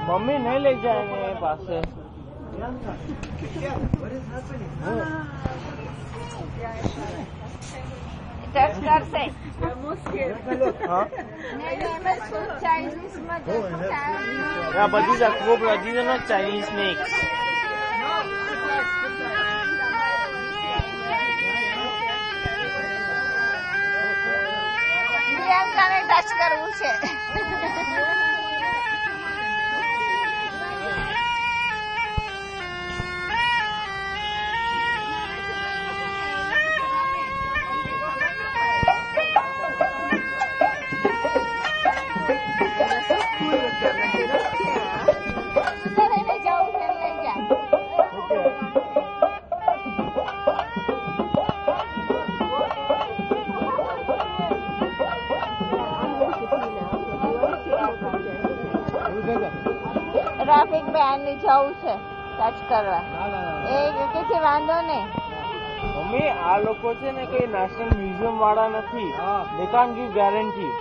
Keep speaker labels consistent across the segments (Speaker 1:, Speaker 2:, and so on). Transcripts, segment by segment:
Speaker 1: Mummy नहीं ले जाएंगे पास से।
Speaker 2: टच करते
Speaker 1: બધી જ ખૂબ બધી જ ચાઇનીઝ સ્નેક્સ
Speaker 2: પ્રિયંકાને ટચ કરવું છે. ટ્રાફિક બેન ની જવું છે ટચ કરવા. એ કે છે વાંધો નહીં.
Speaker 1: મમ્મી આ લોકો છે ને કઈ નેશનલ મ્યુઝિયમ વાળા નથી. They can't give guarantee.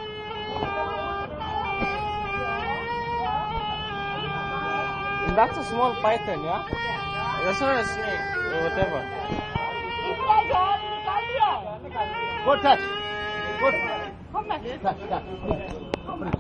Speaker 1: That's a small python, yeah? That's not a snake or whatever. Go touch. Go touch.